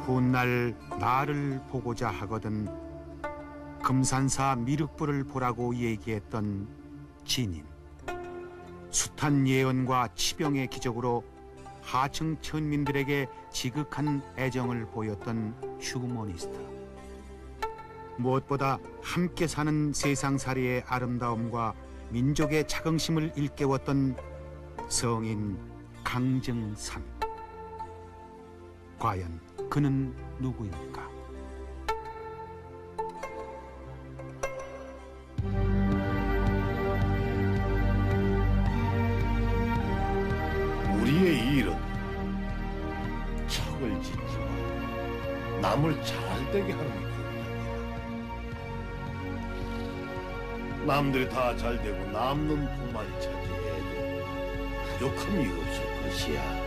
훗날 나를 보고자 하거든 금산사 미륵불을 보라고 얘기했던 진인. 숱한 예언과 치병의 기적으로 하층 천민들에게 지극한 애정을 보였던 휴머니스트. 무엇보다 함께 사는 세상살이의 아름다움과 민족의 자긍심을 일깨웠던 성인 강정산. 과연 그는 누구입니까? 우리의 일은 척을 짓지만 남을 잘되게 하는 공작이다. 남들이 다 잘되고 남는 복만 차지해도 부족함이 없을 것이야.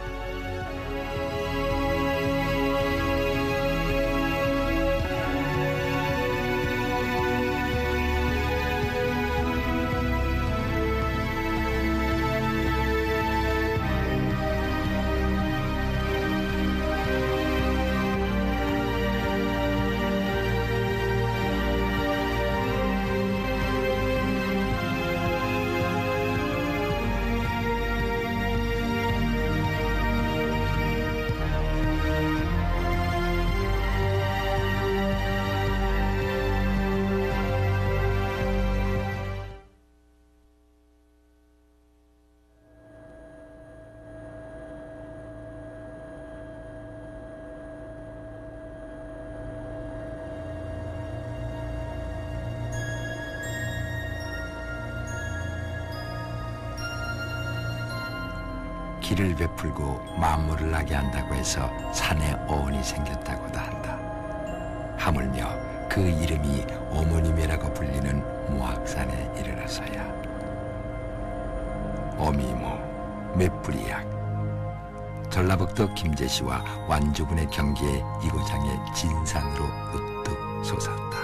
길을 베풀고 만물을 나게 한다고 해서 산에 어원이 생겼다고도 한다. 하물며 그 이름이 어머님이라고 불리는 모악산에 이르러서야. 어미모, 메뿌리약, 전라북도 김제시와 완주군의 경계에 이고장의 진산으로 우뚝 솟았다.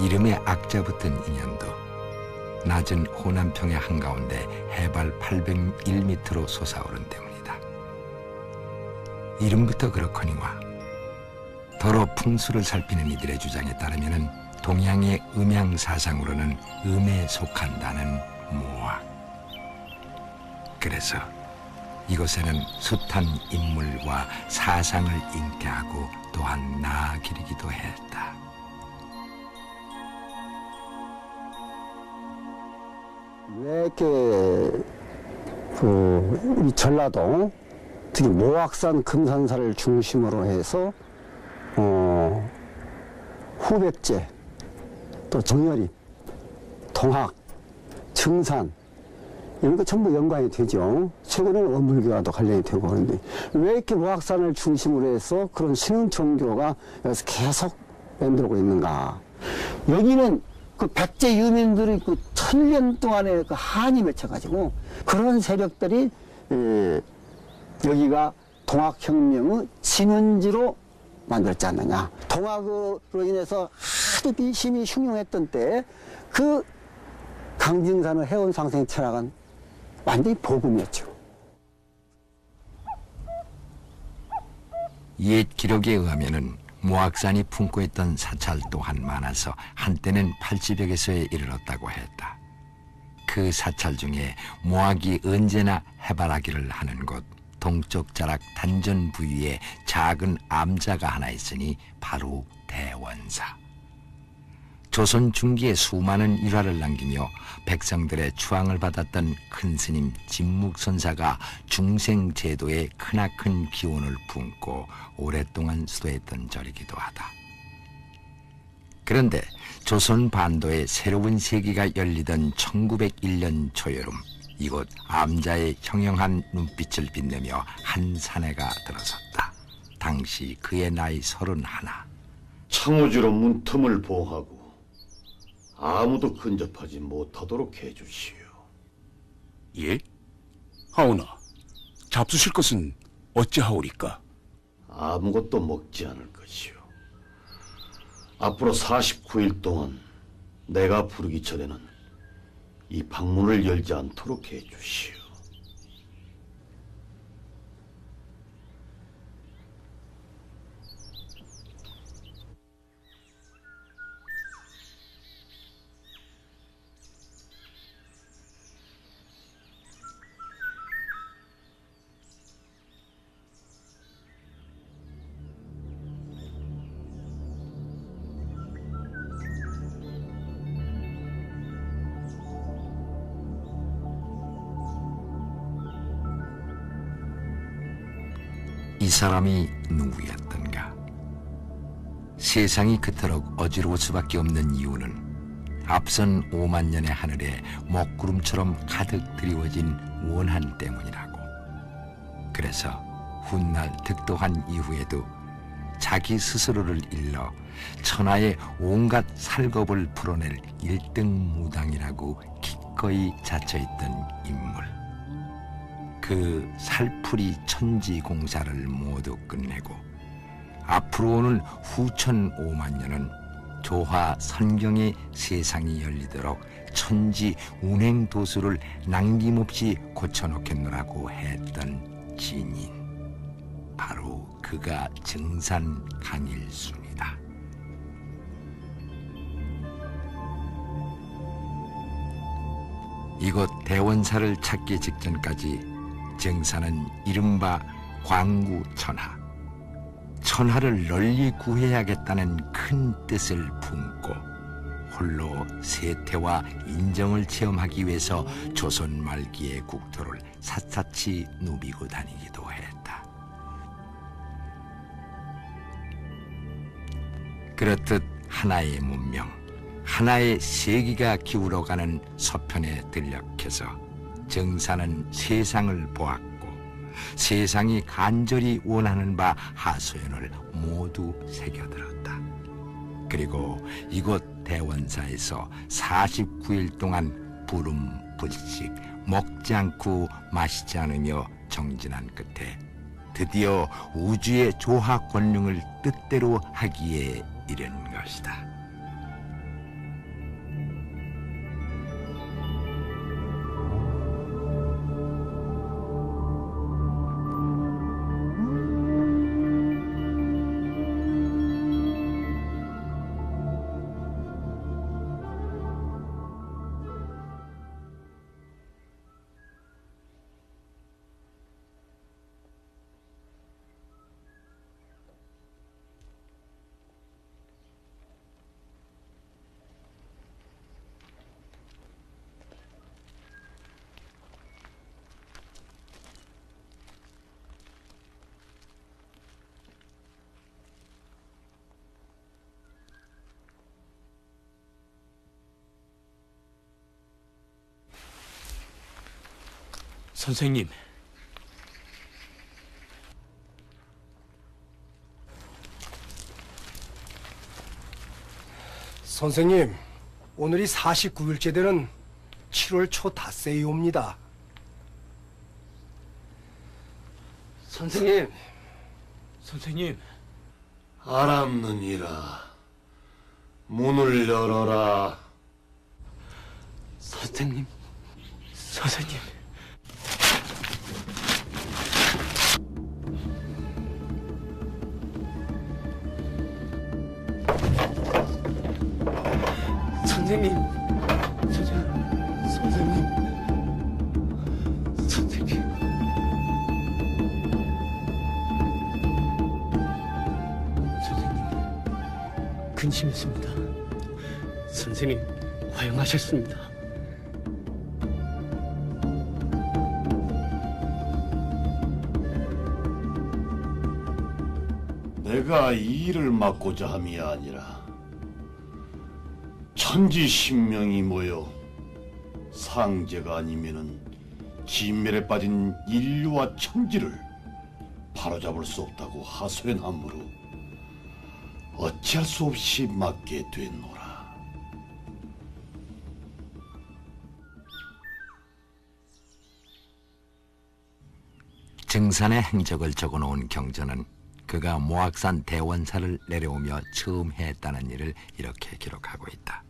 이름에 악자 붙은 인연도 낮은 호남평야 한가운데 해발 801m로 솟아오른 때문이다. 이름부터 그렇거니와 더러 풍수를 살피는 이들의 주장에 따르면 동양의 음양사상으로는 음에 속한다는 모악. 그래서 이곳에는 숱한 인물과 사상을 잉태하고 또한 나아기리기도 했다. 왜 이렇게 이 전라도 특히 모악산 금산사를 중심으로 해서 후백제, 또 정열입, 동학, 증산 이런 거 전부 연관이 되죠. 최근에는 원불교와도 관련이 되고 그런데 왜 이렇게 모악산을 중심으로 해서 그런 신흥 종교가 여기서 계속 만들고 있는가? 여기는 그 백제 유민들이 그 1000년 동안에 그 한이 맺혀가지고 그런 세력들이 여기가 동학혁명의 진원지로 만들었지 않느냐. 동학으로 인해서 하도 민심이 흉흉했던 때 그 강진산의 해온 상생 철학은 완전히 복음이었죠. 옛 기록에 의하면은 모악산이 품고 있던 사찰 또한 많아서 한때는 80여 개소에 이르렀다고 했다. 그 사찰 중에 모악이 언제나 해바라기를 하는 곳 동쪽 자락 단전 부위에 작은 암자가 하나 있으니 바로 대원사. 조선 중기에 수많은 일화를 남기며 백성들의 추앙을 받았던 큰 스님 진묵선사가 중생 제도에 크나큰 기운을 품고 오랫동안 수도했던 절이기도 하다. 그런데 조선 반도에 새로운 세기가 열리던 1901년 초여름, 이곳 암자의 형형한 눈빛을 빛내며 한 사내가 들어섰다. 당시 그의 나이 31. 창호지로 문틈을 보호하고 아무도 근접하지 못하도록 해주시오. 예? 하오나, 잡수실 것은 어찌하오리까? 아무것도 먹지 않을 것이오. 앞으로 49일 동안 내가 부르기 전에는 이 방문을 열지 않도록 해주시오. 이 사람이 누구였던가? 세상이 그토록 어지러울 수밖에 없는 이유는 앞선 5만 년의 하늘에 먹구름처럼 가득 드리워진 원한 때문이라고. 그래서 훗날 득도한 이후에도 자기 스스로를 일러 천하의 온갖 살겁을 풀어낼 1등 무당이라고 기꺼이 자처했던 인물. 그 살풀이 천지 공사를 모두 끝내고 앞으로 오는 후천 5만 년은 조화 선경의 세상이 열리도록 천지 운행 도수를 남김없이 고쳐놓겠노라고 했던 진인. 바로 그가 증산 강일순이다. 이곳 대원사를 찾기 직전까지 증산은 이른바 광구천하, 천하를 널리 구해야겠다는 큰 뜻을 품고 홀로 세태와 인정을 체험하기 위해서 조선 말기의 국토를 샅샅이 누비고 다니기도 했다. 그렇듯 하나의 문명, 하나의 세기가 기울어가는 서편에 들녘에서 정사는 세상을 보았고 세상이 간절히 원하는 바 하소연을 모두 새겨들었다. 그리고 이곳 대원사에서 49일 동안 부름불식 먹지 않고 마시지 않으며 정진한 끝에 드디어 우주의 조화 권능을 뜻대로 하기에 이른 것이다. 선생님, 선생님, 오늘이 49일째 되는 7월 초 닷새이옵니다. 선생님, 알았느니라. 문을 열어라. 선생님. 근심했습니다. 선생님, 화영하셨습니다. 내가 이 일을 맡고자 함이 아니라 천지신명이 모여 상제가 아니면은 진멸에 빠진 인류와 천지를 바로잡을 수 없다고 하소연함으로 어찌할 수 없이 맡게 됐노라. 증산의 행적을 적어놓은 경전은 그가 모악산 대원사를 내려오며 처음 했다는 일을 이렇게 기록하고 있다.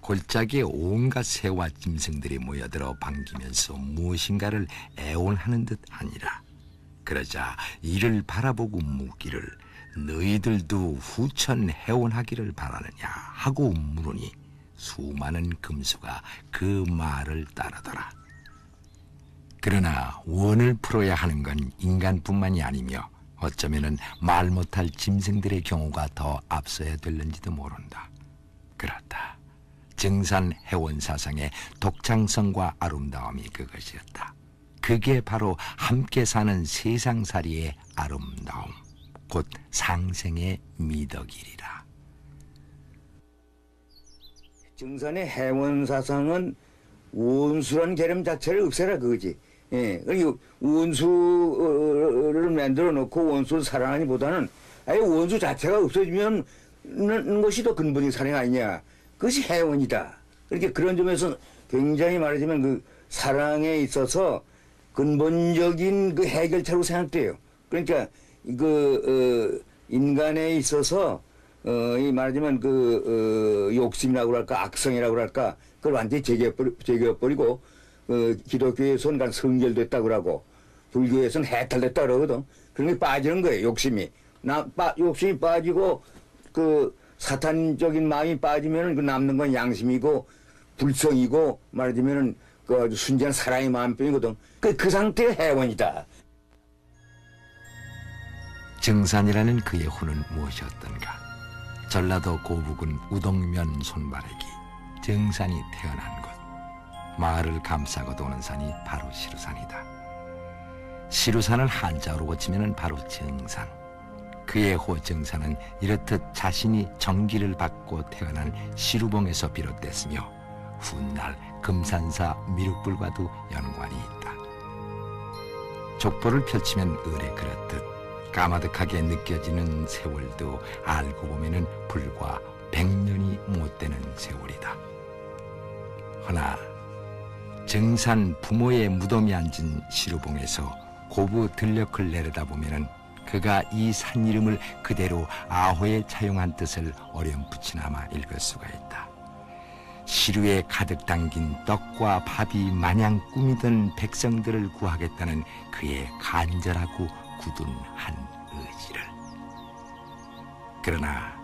골짜기에 온갖 새와 짐승들이 모여들어 반기면서 무엇인가를 애원하는 듯 하니라. 그러자 이를 바라보고 묻기를 너희들도 후천 해원하기를 바라느냐 하고 물으니 수많은 금수가 그 말을 따르더라. 그러나 원을 풀어야 하는 건 인간뿐만이 아니며 어쩌면은 말 못할 짐승들의 경우가 더 앞서야 될는지도 모른다. 그렇다. 증산 해원 사상의 독창성과 아름다움이 그것이었다. 그게 바로 함께 사는 세상살이의 아름다움, 곧 상생의 미덕이리라. 증산의 해원사상은 원수란 개념 자체를 없애라 그거지. 예, 그리고 원수를 만들어 놓고 원수를 사랑하기보다는 아예 원수 자체가 없어지면 것이 더 근본이 사랑 아니냐. 그것이 해원이다. 그렇게 그런 점에서 굉장히 말하자면 그 사랑에 있어서 근본적인 그 해결차로 생각돼요. 그러니까 인간에 있어서 이 말하자면 욕심이라고 할까 악성이라고 할까 그걸 완전히 제거해버리고 기독교에서는 성결됐다고 그러고 불교에서는 해탈됐다 그러거든. 그런 게 빠지는 거예요. 욕심이. 욕심이 빠지고 사탄적인 마음이 빠지면은 남는 건 양심이고 불성이고 말하자면은 아주 순전한 사랑의 마음뿐이거든. 그 상태의 해원이다. 증산이라는 그의 후는 무엇이었던가? 전라도 고북은 우동면 손바래기 증산이 태어난 곳. 마을을 감싸고 도는 산이 바로 시루산이다. 시루산을 한자어로 고치면 바로 증산. 그의 호 증산은 이렇듯 자신이 정기를 받고 태어난 시루봉에서 비롯됐으며 훗날 금산사 미륵불과도 연관이 있다. 족보를 펼치면 을에 그렇듯 까마득하게 느껴지는 세월도 알고 보면은 불과 100년이 못 되는 세월이다. 허나 증산 부모의 무덤이 앉은 시루봉에서 고부 들녘을 내려다보면은 그가 이 산 이름을 그대로 아호에 차용한 뜻을 어렴풋이나마 읽을 수가 있다. 시루에 가득 담긴 떡과 밥이 마냥 꾸미던 백성들을 구하겠다는 그의 간절하고 굳은 한 의지를. 그러나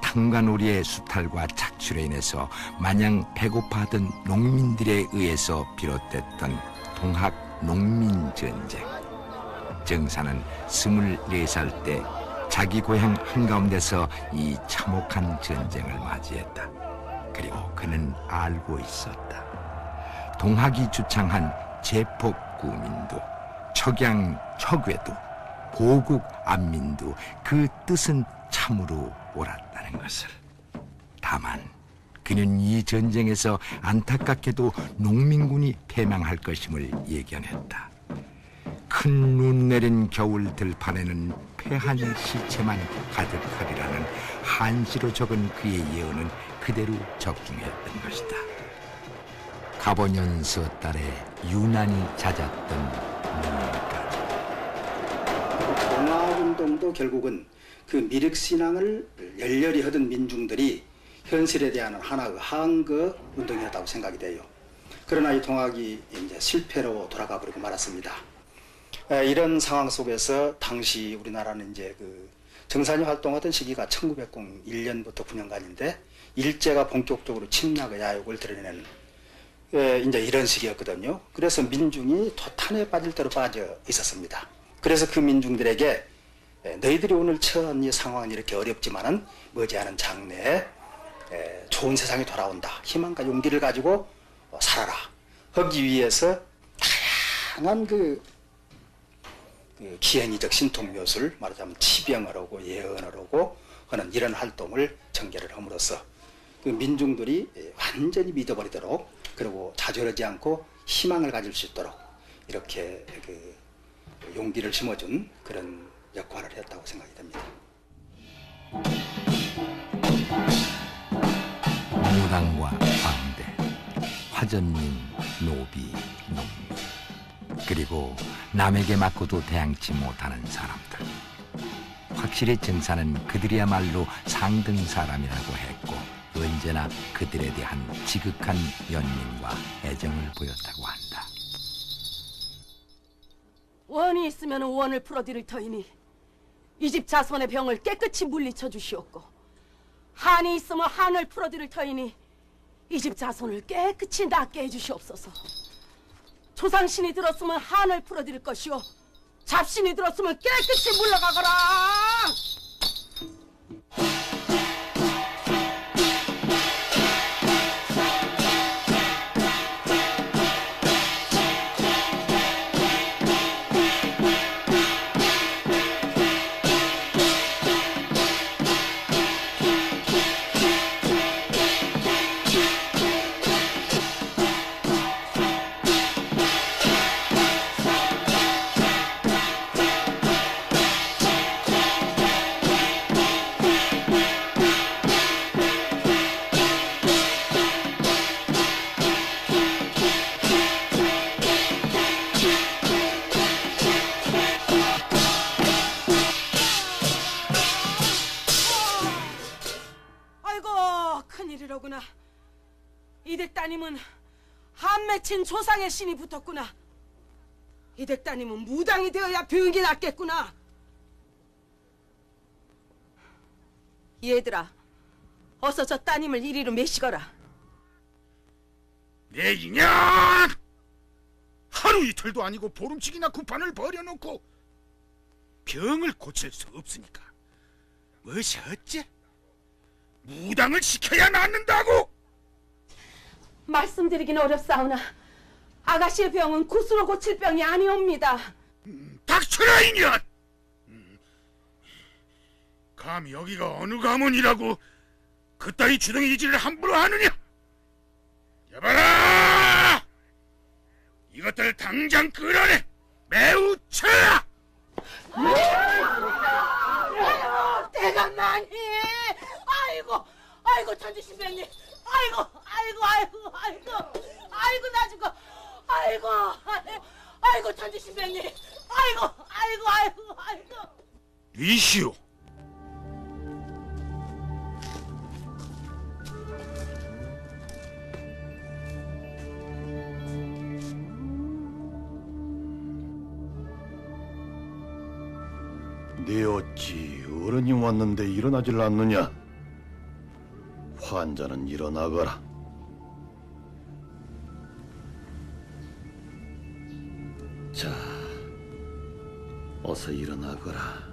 탕관오리의 수탈과 착취로 인해서 마냥 배고파하던 농민들에 의해서 비롯됐던 동학 농민전쟁. 증산은 24살 때 자기 고향 한가운데서 이 참혹한 전쟁을 맞이했다. 그리고 그는 알고 있었다. 동학이 주창한 제폭구민도, 척양 척외도, 보국 안민도 그 뜻은 참으로 옳았다는 것을. 다만 그는 이 전쟁에서 안타깝게도 농민군이 패망할 것임을 예견했다. 큰 눈 내린 겨울 들판에는 패한 시체만 가득하리라는 한시로 적은 그의 예언은 그대로 적중했던 것이다. 가보년 서달에 유난히 잦았던 눈물까지. 동학운동도 결국은 그 미륵신앙을 열렬히 하던 민중들이 현실에 대한 하나의 항거 운동이었다고 생각이 돼요. 그러나 이 동학이 이제 실패로 돌아가 버리고 말았습니다. 이런 상황 속에서 당시 우리나라는 이제 정산이 활동하던 시기가 1901년부터 9년간인데 일제가 본격적으로 침략의 야욕을 드러내는 이제 이런 시기였거든요. 그래서 민중이 토탄에 빠질 대로 빠져 있었습니다. 그래서 그 민중들에게 너희들이 오늘 처한 이 상황은 이렇게 어렵지만은 머지않은 장래에 좋은 세상이 돌아온다. 희망과 용기를 가지고 살아라. 하기 위해서 다양한 기행이적 신통묘술, 말하자면 치병을 하고 예언을 하고 하는 이런 활동을 전개를 함으로써 그 민중들이 완전히 믿어버리도록 그리고 좌절하지 않고 희망을 가질 수 있도록 이렇게 용기를 심어준 그런 역할을 했다고 생각이 됩니다. 무당과 광대, 화전민, 노비, 농민, 그리고 남에게 맞고도 대항치 못하는 사람들. 확실히 증산은 그들이야말로 상등 사람이라고 했고 언제나 그들에 대한 지극한 연민과 애정을 보였다고 한다. 원이 있으면 원을 풀어드릴 터이니 이 집 자손의 병을 깨끗이 물리쳐 주시옵고, 한이 있으면 한을 풀어드릴 터이니 이 집 자손을 깨끗이 낫게 해주시옵소서. 조상신이 들었으면 한을 풀어드릴 것이요, 잡신이 들었으면 깨끗이 물러가거라. 따님은 한 맺힌 조상의 신이 붙었구나. 이댁 따님은 무당이 되어야 병이 낫겠구나. 얘들아, 어서 저 따님을 이리로 메시거라. 내 인연! 하루 이틀도 아니고 보름씩이나 구판을 벌여놓고 병을 고칠 수 없으니까 무엇이 어째? 무당을 시켜야 낫는다고! 말씀드리긴 어렵사오나 아가씨의 병은 굿으로 고칠 병이 아니옵니다. 닥쳐라 인연! 감히 여기가 어느 가문이라고 그따위 주둥이 이질을 함부로 하느냐? 여봐라! 이것들 당장 끌어내! 매우 쳐라! 내가 많이! 아이고 천지신명님! 아이고 나 죽어! 아이고 천지신명님! 아이고! 이시오! 네 어찌 어른이 왔는데 일어나질 않느냐? 환자는 일어나거라. 자, 어서 일어나거라.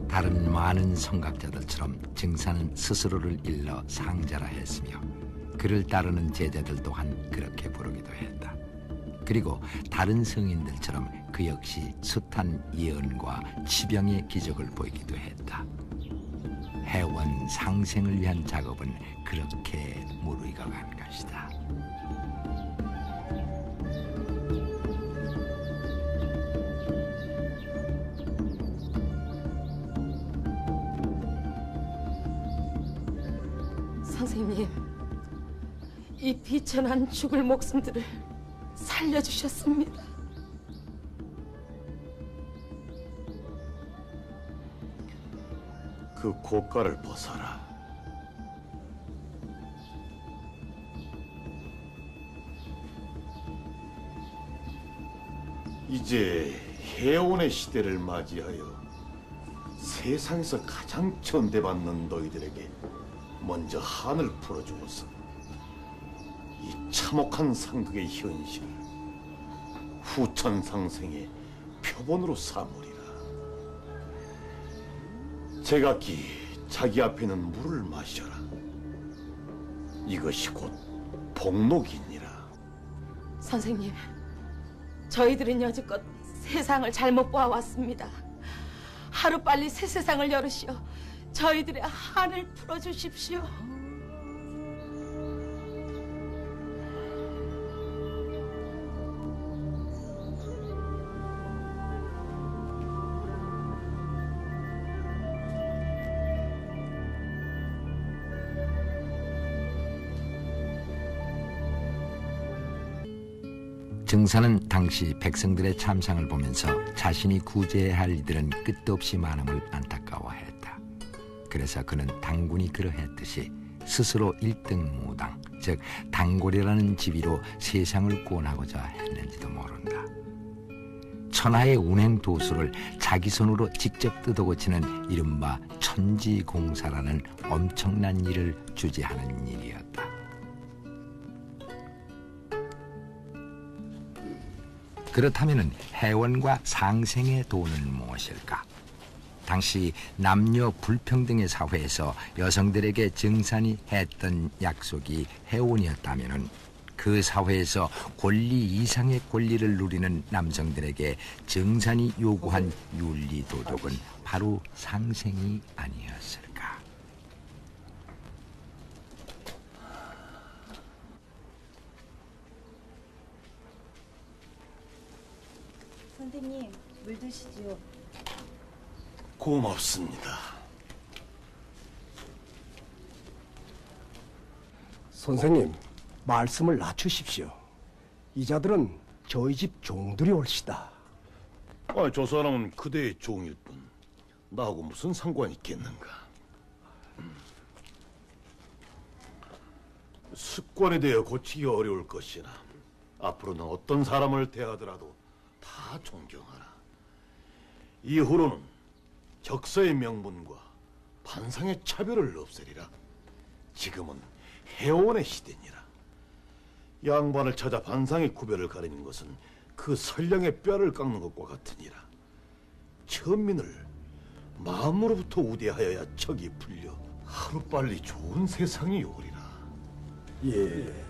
다른 많은 성각자들처럼 증사는 스스로를 일러 상자라 했으며 그를 따르는 제자들 또한 그렇게 부르기도 했다. 그리고 다른 성인들처럼 그 역시 숱한 예언과 치병의 기적을 보이기도 했다. 해원 상생을 위한 작업은 그렇게 무르익어간 것이다. 선생님, 이 비천한 죽을 목숨들을 살려주셨습니다. 그 고가를 벗어라. 이제 해온의 시대를 맞이하여 세상에서 가장 천대받는 너희들에게 먼저 한을 풀어주고서 이 참혹한 상극의 현실을 후천상생의 표본으로 삼으리라. 제각기 자기 앞에 있는 물을 마셔라. 이것이 곧 복록이니라. 선생님, 저희들은 여지껏 세상을 잘못 보아왔습니다. 하루빨리 새 세상을 열으시어 저희들의 한을 풀어주십시오. 증사는 당시 백성들의 참상을 보면서 자신이 구제해야 할 이들은 끝도 없이 많음을 안타까워했다. 그래서 그는 당군이 그러했듯이 스스로 1등 무당, 즉 단골이라는 지위로 세상을 구원하고자 했는지도 모른다. 천하의 운행도수를 자기 손으로 직접 뜯어고치는 이른바 천지공사라는 엄청난 일을 주재하는 일이었다. 그렇다면 해원과 상생의 도는 무엇일까? 당시 남녀 불평등의 사회에서 여성들에게 증산이 했던 약속이 해원이었다면 그 사회에서 권리 이상의 권리를 누리는 남성들에게 정산이 요구한 윤리 도덕은 바로 상생이 아니었을까? 선생님, 물 드시지요. 고맙습니다. 선생님, 말씀을 낮추십시오. 이자들은 저희 집 종들이 옳시다. 저 사람은 그대의 종일 뿐 나하고 무슨 상관이 있겠는가. 습관에 대해 고치기 어려울 것이나 앞으로는 어떤 사람을 대하더라도 다 존경하라. 이후로는 적서의 명분과 반상의 차별을 없애리라. 지금은 해원의 시대니라. 양반을 찾아 반상의 구별을 가리는 것은 그 선량의 뼈를 깎는 것과 같으니라. 천민을 마음으로부터 우대하여야 척이 풀려 하루빨리 좋은 세상이 오리라. 예.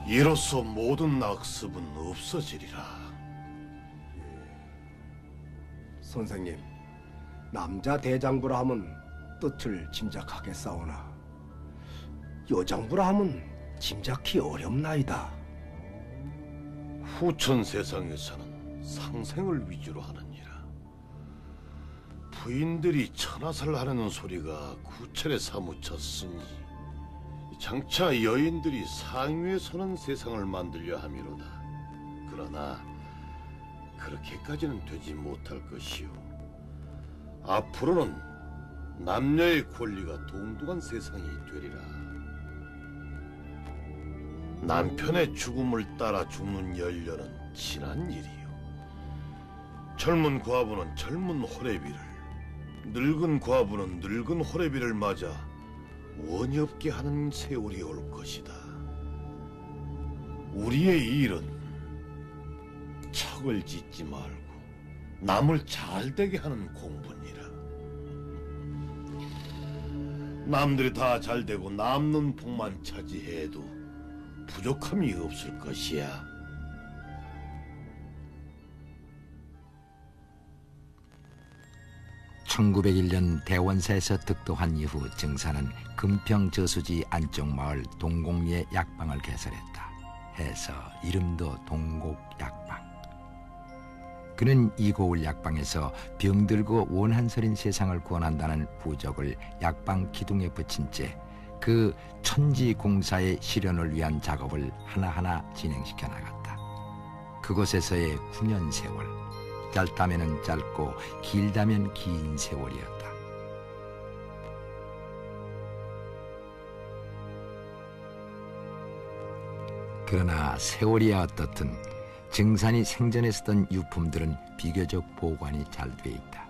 이로써 모든 낙습은 없어지리라. 선생님, 남자 대장부라 함은 뜻을 짐작하겠사오나 여장부라 함은 짐작히 어렵나이다. 후천 세상에서는 상생을 위주로 하느니라. 부인들이 천하사를 하려는 소리가 구철에 사무쳤으니 장차 여인들이 상위에 서는 세상을 만들려 함이로다. 그러나 그렇게까지는 되지 못할 것이요. 앞으로는 남녀의 권리가 동등한 세상이 되리라. 남편의 죽음을 따라 죽는 연료는 지난 일이요. 젊은 과부는 젊은 호래비를, 늙은 과부는 늙은 호래비를 맞아 원이 없게 하는 세월이 올 것이다. 우리의 일은 척을 짓지 말고 남을 잘되게 하는 공부니라. 남들이 다 잘되고 남는 복만 차지해도 부족함이 없을 것이야. (1901년) 대원사에서 득도한 이후 정사는 금평 저수지 안쪽 마을 동곡리에 약방을 개설했다. 해서 이름도 동곡약방. 그는 이고을 약방에서 병들고 원한서린 세상을 구원한다는 부적을 약방 기둥에 붙인 채 그 천지공사의 실현을 위한 작업을 하나하나 진행시켜 나갔다. 그곳에서의 9년 세월, 짧다면은 짧고 길다면 긴 세월이었다. 그러나 세월이야 어떻든 정산이 생전에 쓰던 유품들은 비교적 보관이 잘 돼 있다.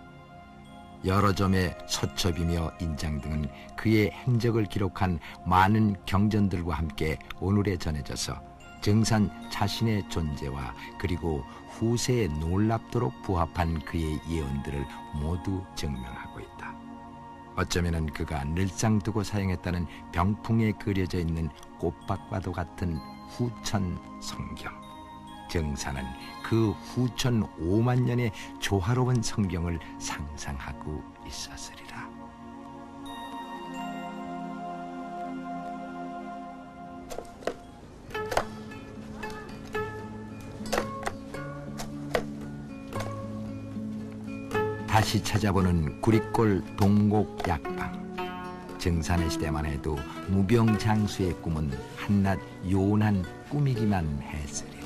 여러 점의 서첩이며 인장 등은 그의 행적을 기록한 많은 경전들과 함께 오늘에 전해져서 정산 자신의 존재와 그리고 후세에 놀랍도록 부합한 그의 예언들을 모두 증명하고 있다. 어쩌면은 그가 늘상 두고 사용했다는 병풍에 그려져 있는 꽃밭과도 같은 후천 성경. 정사는 그 후천 5만 년의 조화로운 성경을 상상하고 있었으리라. 다시 찾아보는 구리골 동곡 약방. 정산의 시대만 해도 무병장수의 꿈은 한낱 요원한 꿈이기만 했으리라.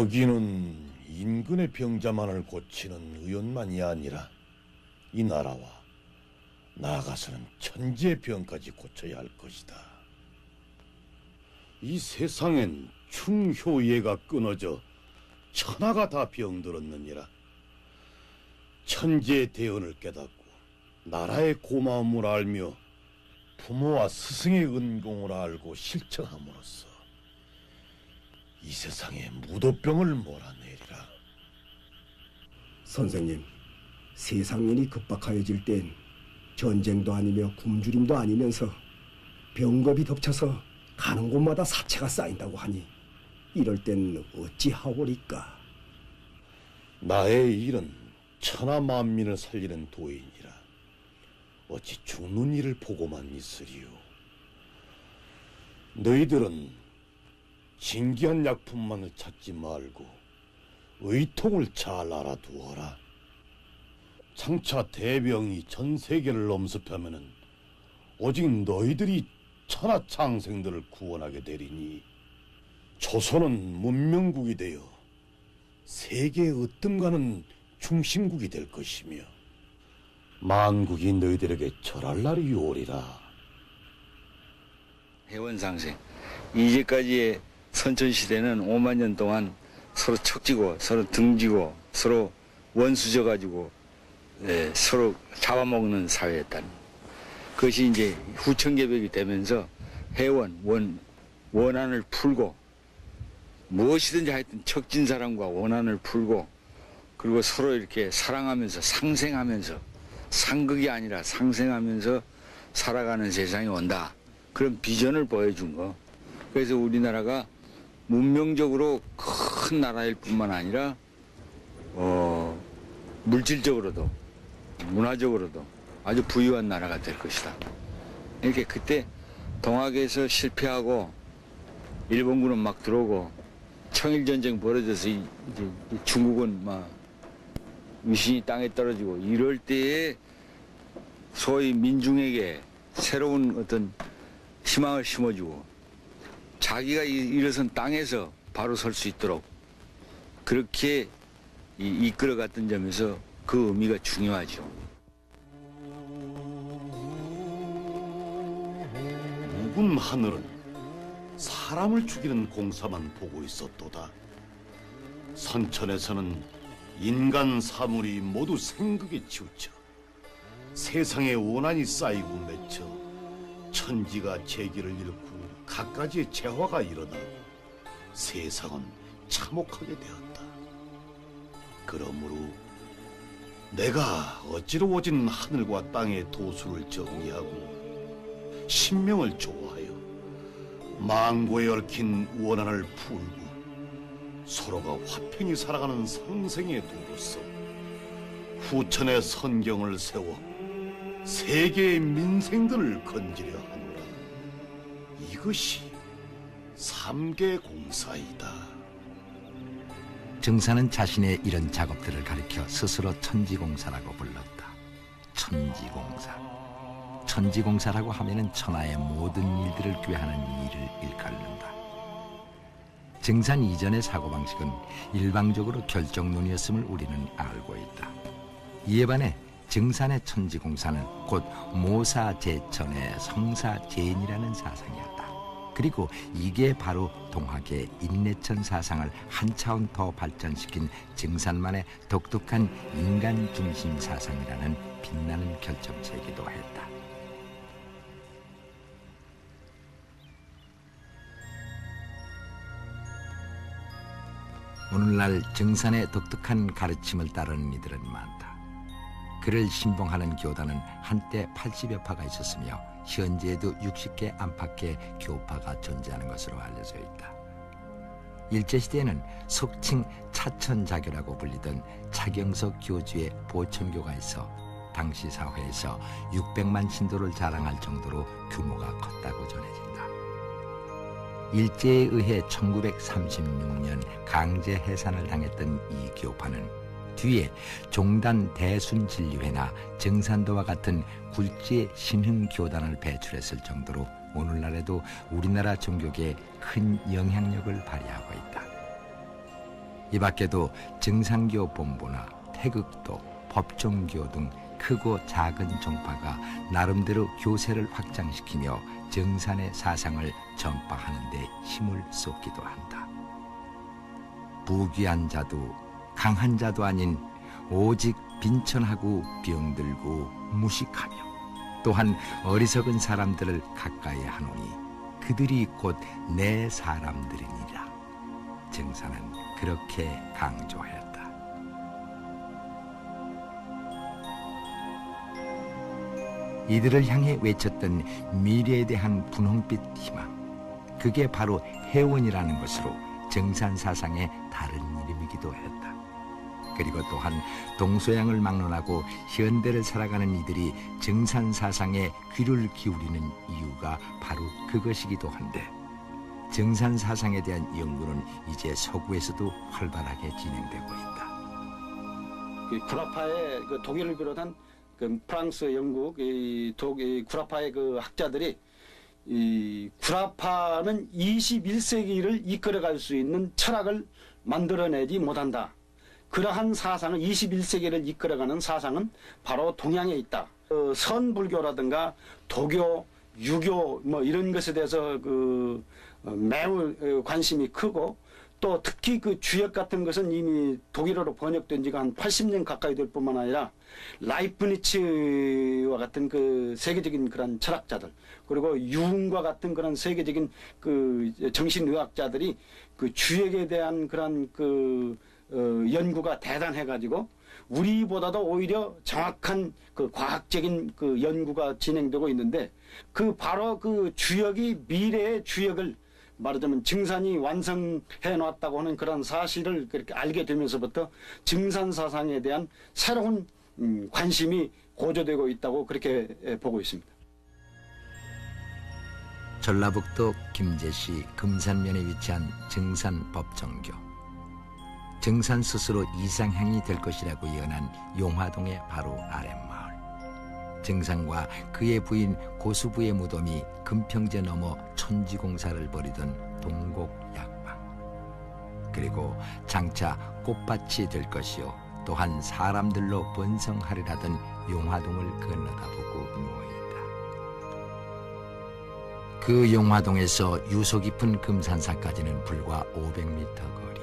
여기는 인근의 병자만을 고치는 의원만이 아니라 이 나라와 나아가서는 천지의 병까지 고쳐야 할 것이다. 이 세상엔 충효예가 끊어져 천하가 다 병들었느니라. 천지의 대恩을 깨닫고 나라의 고마움을 알며 부모와 스승의 은공을 알고 실천함으로써 이 세상에 무도병을 몰아내리라. 선생님, 세상일이 급박하여질 땐 전쟁도 아니며 굶주림도 아니면서 병겁이 덮쳐서 가는 곳마다 사체가 쌓인다고 하니 이럴 땐 어찌하오리까? 나의 일은 천하 만민을 살리는 도인이라 어찌 죽는 일을 보고만 있으리요. 너희들은 진기한 약품만을 찾지 말고 의통을 잘 알아두어라. 장차 대병이 전 세계를 엄습하면은 오직 너희들이 천하 창생들을 구원하게 되리니 조선은 문명국이 되어 세계의 으뜸가는 중심국이 될 것이며 만국이 너희들에게 절할 날이 오리라. 해원상생, 이제까지의 선천시대는 5만 년 동안 서로 척지고 서로 등지고 서로 원수져가지고 서로 잡아먹는 사회였다는, 그것이 이제 후천개벽이 되면서 원한을 풀고 무엇이든지 하여튼 척진 사람과 원한을 풀고 그리고 서로 이렇게 사랑하면서 상생하면서, 상극이 아니라 상생하면서 살아가는 세상이 온다, 그런 비전을 보여준 거. 그래서 우리나라가 문명적으로 큰 나라일 뿐만 아니라 물질적으로도 문화적으로도 아주 부유한 나라가 될 것이다. 이렇게 그때 동학에서 실패하고 일본군은 막 들어오고 청일전쟁 벌어져서 이제 중국은 막 위신이 땅에 떨어지고 이럴 때에 소위 민중에게 새로운 어떤 희망을 심어주고 자기가 일어선 땅에서 바로 설 수 있도록 그렇게 이끌어갔던 점에서 그 의미가 중요하죠. 묵은 하늘은 사람을 죽이는 공사만 보고 있었도다. 선천에서는 인간 사물이 모두 생극에 치우쳐 세상에 원한이 쌓이고 맺혀 천지가 재기를 잃고 갖가지의 재화가 일어나고 세상은 참혹하게 되었다. 그러므로 내가 어찌로 오진 하늘과 땅의 도수를 정리하고 신명을 조화하여 망고에 얽힌 원한을 풀고 서로가 화평히 살아가는 상생의 도로서 후천의 선경을 세워 세계의 민생들을 건지려 하노라. 이것이 삼계 공사이다. 증사는 자신의 이런 작업들을 가리켜 스스로 천지공사라고 불렀다. 천지공사. 천지공사라고 하면은 천하의 모든 일들을 꾀하는 일을 일컬는다. 증산 이전의 사고방식은 일방적으로 결정론이었음을 우리는 알고 있다. 이에 반해 증산의 천지공사는 곧 모사제천의 성사제인이라는 사상이었다. 그리고 이게 바로 동학의 인내천 사상을 한 차원 더 발전시킨 증산만의 독특한 인간 중심 사상이라는 빛나는 결정체이기도 했다. 오늘날 증산의 독특한 가르침을 따르는 이들은 많다. 그를 신봉하는 교단은 한때 80여 파가 있었으며 현재에도 60개 안팎의 교파가 존재하는 것으로 알려져 있다. 일제시대에는 속칭 차천자교라고 불리던 차경석 교주의 보천교가 있어 당시 사회에서 600만 신도를 자랑할 정도로 규모가 컸다고 전해진다. 일제에 의해 1936년 강제 해산을 당했던 이 교파는 뒤에 종단 대순진리회나 증산도와 같은 굴지 신흥교단을 배출했을 정도로 오늘날에도 우리나라 종교계에 큰 영향력을 발휘하고 있다. 이 밖에도 정상교 본부나 태극도, 법종교 등 크고 작은 종파가 나름대로 교세를 확장시키며 정산의 사상을 전파하는 데 힘을 쏟기도 한다. 부귀한 자도 강한 자도 아닌 오직 빈천하고 병들고 무식하며 또한 어리석은 사람들을 가까이 하노니 그들이 곧 내 사람들이니라. 정사는 그렇게 강조했다. 이들을 향해 외쳤던 미래에 대한 분홍빛 희망, 그게 바로 해원이라는 것으로 정산 사상의 다른 이름이기도 했다. 그리고 또한 동서양을 막론하고 현대를 살아가는 이들이 정산 사상에 귀를 기울이는 이유가 바로 그것이기도 한데, 정산 사상에 대한 연구는 이제 서구에서도 활발하게 진행되고 있다. 구라파의 그 독일을 비롯한 그 프랑스, 영국, 구라파의 그 학자들이 이 구라파는 21세기를 이끌어갈 수 있는 철학을 만들어내지 못한다. 그러한 사상은 21세기를 이끌어가는 사상은 바로 동양에 있다. 선불교라든가 도교, 유교 뭐 이런 것에 대해서 매우 관심이 크고, 또 특히 그 주역 같은 것은 이미 독일어로 번역된 지가 한 80년 가까이 될 뿐만 아니라 라이프니츠와 같은 그 세계적인 그런 철학자들, 그리고 융과 같은 그런 세계적인 그 정신의학자들이 그 주역에 대한 그런 연구가 대단해가지고 우리보다도 오히려 정확한 그 과학적인 그 연구가 진행되고 있는데, 그 바로 그 주역이 미래의 주역을 말하자면 증산이 완성해 놨다고 하는 그런 사실을 그렇게 알게 되면서부터 증산 사상에 대한 새로운 관심이 고조되고 있다고 그렇게 보고 있습니다. 전라북도 김제시 금산면에 위치한 정산법정교. 정산 스스로 이상향이 될 것이라고 예언한 용화동의 바로 아랫마을. 정산과 그의 부인 고수부의 무덤이 금평제 넘어 천지공사를 벌이던 동곡약방. 그리고 장차 꽃밭이 될 것이요 또한 사람들로 번성하리라던 용화동을 건너다보고 누워있다. 그 용화동에서 유서 깊은 금산사까지는 불과 500m 거리.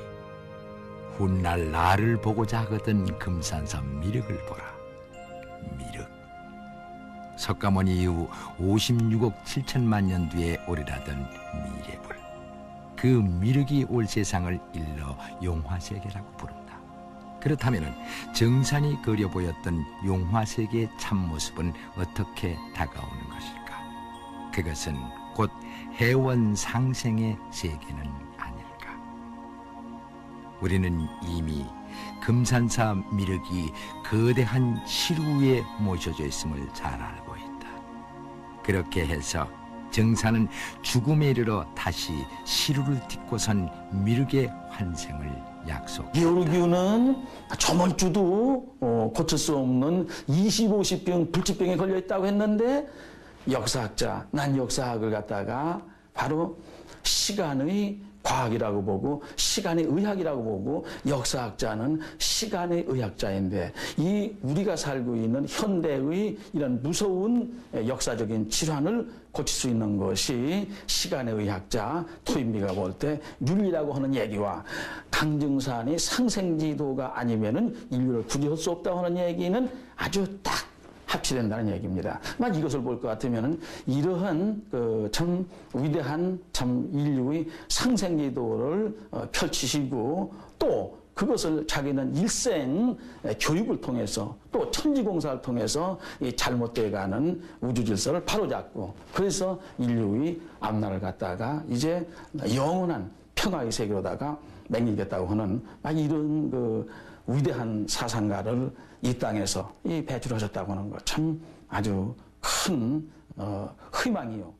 훗날 나를 보고자 하거든 금산사 미륵을 보라. 미륵. 석가모니 이후 56억 7천만 년 뒤에 오리라던 미래불. 그 미륵이 올 세상을 일러 용화세계라고 부른다. 그렇다면 정산이 그려 보였던 용화세계의 참모습은 어떻게 다가오는 것일까? 그것은 곧 해원 상생의 세계는 아닐까? 우리는 이미 금산사 미륵이 거대한 시루 위에 모셔져 있음을 잘 알고 있다. 그렇게 해서 정사는 죽음에 이르러 다시 시루를 딛고선 미륵의 환생을 약속. 게오르기우는 저번 주도 고칠 수 없는 25시병 불치병에 걸려 있다고 했는데, 역사학자, 난 역사학을 갖다가 바로 시간의 과학이라고 보고 시간의 의학이라고 보고, 역사학자는 시간의 의학자인데, 이 우리가 살고 있는 현대의 이런 무서운 역사적인 질환을 고칠 수 있는 것이 시간의 의학자 토인비가 볼 때 윤리라고 하는 얘기와 강정산이 상생지도가 아니면은 인류를 구제할 수 없다고 하는 얘기는 아주 딱 합치된다는 얘기입니다. 만 이것을 볼 것 같으면은 이러한 참 위대한 참 인류의 상생리도를 펼치시고, 또 그것을 자기는 일생 교육을 통해서 또 천지공사를 통해서 이 잘못돼가는 우주 질서를 바로잡고, 그래서 인류의 앞날을 갖다가 이제 영원한 평화의 세계로다가 맹기겠다고 하는 이런 위대한 사상가를 이 땅에서 배출하셨다고 하는 것, 참 아주 큰 희망이요.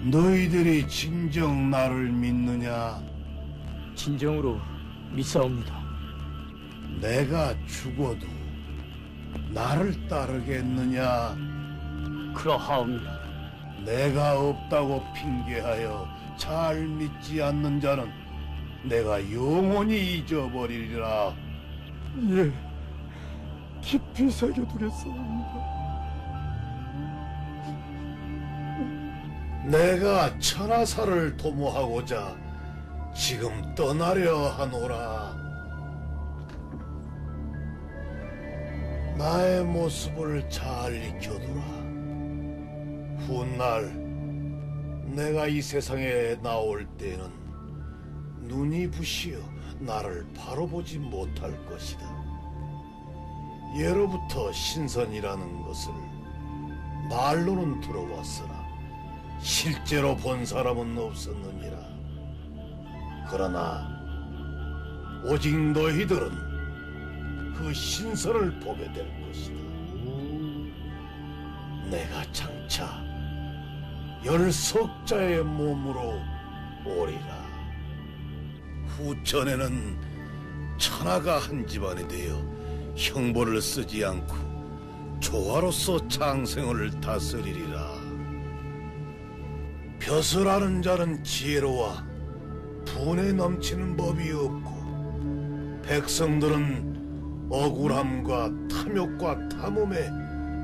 너희들이 진정 나를 믿느냐? 진정으로 믿사옵니다. 내가 죽어도 나를 따르겠느냐? 그러하옵니다. 내가 없다고 핑계하여 잘 믿지 않는 자는 내가 영원히 잊어버리리라. 예, 깊이 새겨두겠사옵니다. 내가 천하사를 도모하고자 지금 떠나려 하노라. 나의 모습을 잘 익혀두라. 훗날 내가 이 세상에 나올 때는 눈이 부시어 나를 바로 보지 못할 것이다. 예로부터 신선이라는 것을 말로는 들어왔으나 실제로 본 사람은 없었느니라. 그러나 오직 너희들은 그 신선을 보게 될 것이다. 내가 장차 10석자의 몸으로 오리라. 후천에는 천하가 한 집안이 되어 형벌을 쓰지 않고 조화로서 장생을 다스리리라. 벼슬하는 자는 지혜로워 분에 넘치는 법이 없고 백성들은 억울함과 탐욕과 탐험의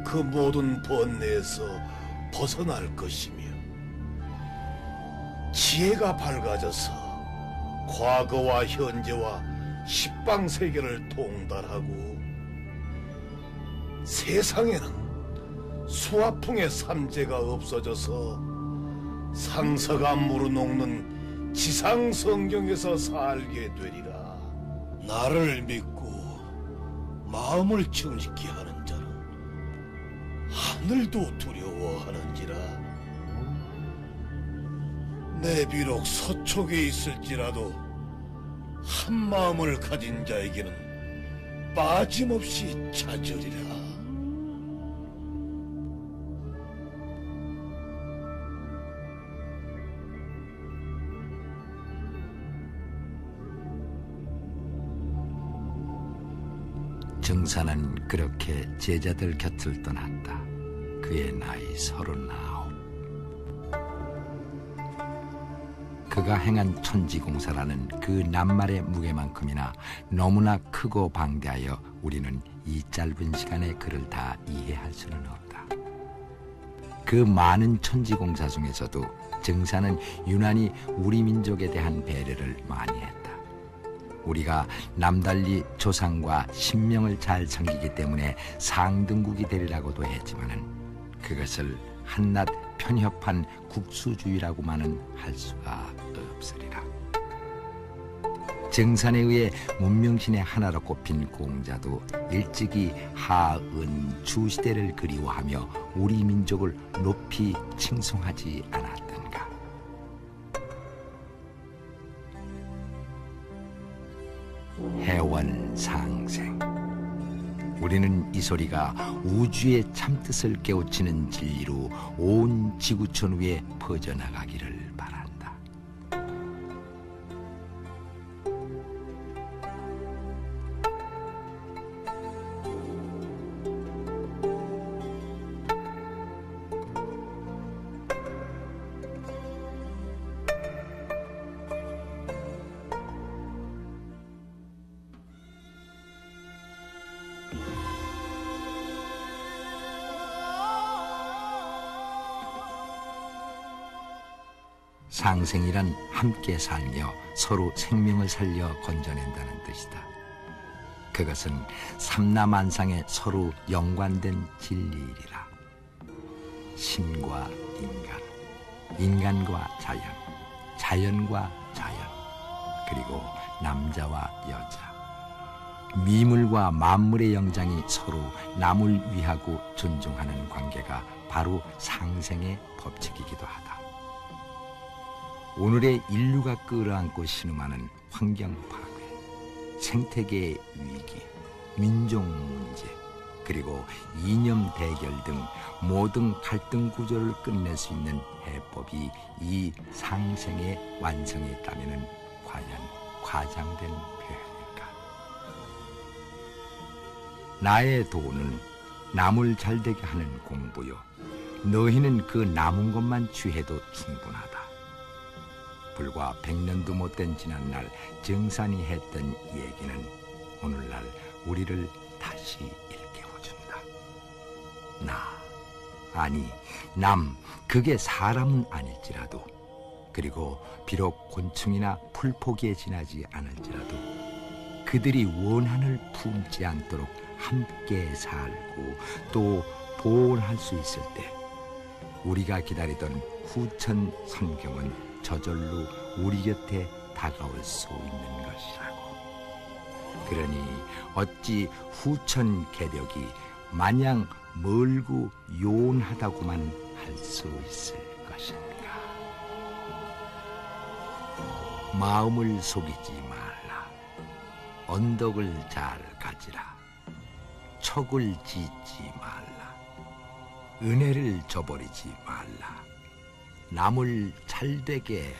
그 모든 번뇌에서 벗어날 것이며 지혜가 밝아져서 과거와 현재와 십방세계를 통달하고 세상에는 수화풍의 삼재가 없어져서 상서가 무르녹는 지상성경에서 살게 되리라. 나를 믿고 마음을 정직히 하는 자는 하늘도 두려워하는지라. 내 비록 서촉에 있을지라도 한 마음을 가진 자에게는 빠짐없이 찾으리라. 정사는 그렇게 제자들 곁을 떠났다. 그의 나이 39. 그가 행한 천지공사라는 그 낱말의 무게만큼이나 너무나 크고 방대하여 우리는 이 짧은 시간에 그를 다 이해할 수는 없다. 그 많은 천지공사 중에서도 정사는 유난히 우리 민족에 대한 배려를 많이 했다. 우리가 남달리 조상과 신명을 잘 섬기기 때문에 상등국이 되리라고도 했지만은 그것을 한낱 편협한 국수주의라고만은 할 수가 없으리라. 정산에 의해 문명신의 하나로 꼽힌 공자도 일찍이 하은 주시대를 그리워하며 우리 민족을 높이 칭송하지 않았던가. 해원상생. 우리는 이 소리가 우주의 참뜻을 깨우치는 진리로 온 지구촌 위에 퍼져나가기를 바란다. 상생이란 함께 살며 서로 생명을 살려 건져낸다는 뜻이다. 그것은 삼라만상에 서로 연관된 진리이리라. 신과 인간, 인간과 자연, 자연과 자연, 그리고 남자와 여자, 미물과 만물의 영장이 서로 남을 위하고 존중하는 관계가 바로 상생의 법칙이기도 하다. 오늘의 인류가 끌어안고 신음하는 환경 파괴, 생태계의 위기, 민족 문제, 그리고 이념 대결 등 모든 갈등 구조를 끝낼 수 있는 해법이 이 상생의 완성에 있다면 과연 과장된 표현일까? 나의 도는 남을 잘되게 하는 공부요. 너희는 그 남은 것만 취해도 충분하다. 불과 100년도 못된 지난날 정산이 했던 얘기는 오늘날 우리를 다시 일깨워준다. 남, 그게 사람은 아닐지라도, 그리고 비록 곤충이나 풀포기에 지나지 않을지라도 그들이 원한을 품지 않도록 함께 살고 또 보존할 수 있을 때 우리가 기다리던 후천 성경은 저절로 우리 곁에 다가올 수 있는 것이라고. 그러니 어찌 후천 계력이 마냥 멀고 요원하다고만 할 수 있을 것인가. 마음을 속이지 말라. 언덕을 잘 가지라. 척을 짓지 말라. 은혜를 저버리지 말라. 남을 잘되게